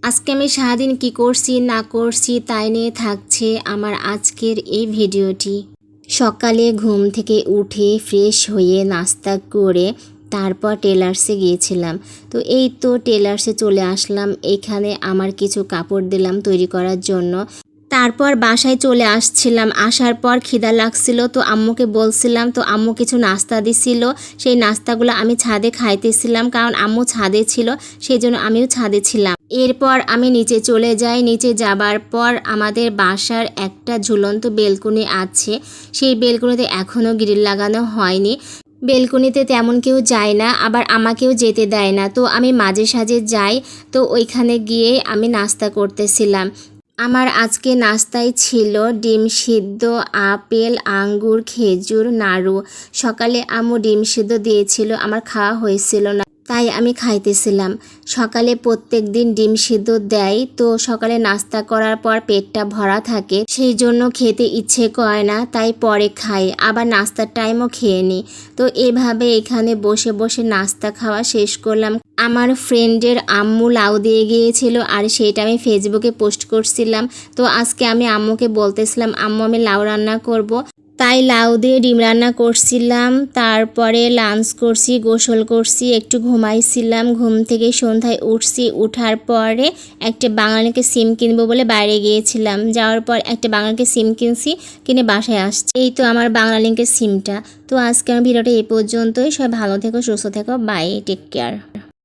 আজকে আমি সারাদিন কি করছি না করছি তাই নিয়ে থাকছে আমার আজকের এই ভিডিওটি। সকালে ঘুম থেকে উঠে ফ্রেশ হয়ে নাস্তা করে তারপর টেলার্সে গিয়েছিলাম। তো এই তো টেলার্সে চলে আসলাম, এখানে আমার কিছু কাপড় দিলাম তৈরি করার জন্য। তারপর বাসায় চলে আসছিলাম, আসার পর খিদা লাগছিল, তো আম্মুকে বলছিলাম, তো আম্মু কিছু নাস্তা দিছিল। সেই নাস্তাগুলো আমি ছাদে খাইতেছিলাম, কারণ আম্মু ছাদে ছিল, সেই জন্য আমিও ছাদে ছিলাম। এরপর আমি নিচে চলে যাই। নিচে যাবার পর আমাদের বাসার একটা ঝুলন্ত বেলকনি আছে, সেই বেলকনিতে এখনও গ্রিল লাগানো হয়নি। বেলকনিতে তেমন কেউ যায় না, আবার আমাকেও যেতে দেয় না, তো আমি মাঝে সাঝে যাই। তো ওইখানে গিয়ে আমি নাস্তা করতেছিলাম। আমার আজকে নাস্তায় ছিল ডিম সিদ্ধ, আপেল, আঙ্গুর, খেজুর, নাড়ু। সকালে আম্মু ডিম সিদ্ধ দিয়েছিল, আমার খাওয়া হয়েছিল না, তাই আমি খাইতেছিলাম। সকালে প্রত্যেক দিন ডিম সিদ্ধ দেয়, তো সকালে নাস্তা করার পর পেটটা ভরা থাকে, সেই জন্য খেতে ইচ্ছে করে না, তাই পরে খাই, আবার নাস্তার টাইমও খেয়ে নিই। তো এভাবে এখানে বসে বসে নাস্তা খাওয়া শেষ করলাম। আমার ফ্রেন্ডের আম্মু লাউ দিয়ে গিয়েছিল, আর সেইটা আমি ফেসবুকে পোস্ট করছিলাম। তো আজকে আমি আম্মুকে বলতেছিলাম, আম্মু আমি লাউ রান্না করব, তাই লাউ দিয়ে ডিম রান্না করছিলাম। তারপরে লাঞ্চ করছি, গোসল করছি, একটু ঘুমাইছিলাম। ঘুম থেকে সন্ধ্যায় উঠছি, উঠার পরে একটা বাঙালিকে সিম কিনবো বলে বাইরে গিয়েছিলাম। যাওয়ার পর একটা বাঙালিকে সিম কিনছি, কিনে বাসায় আসছি। এই তো আমার বাংলালিংকের সিমটা। তো আজকে আমার ভিডিওটা এই পর্যন্তই। সবাই ভালো থেকো, সুস্থ থেকো, বাই, টেক কেয়ার।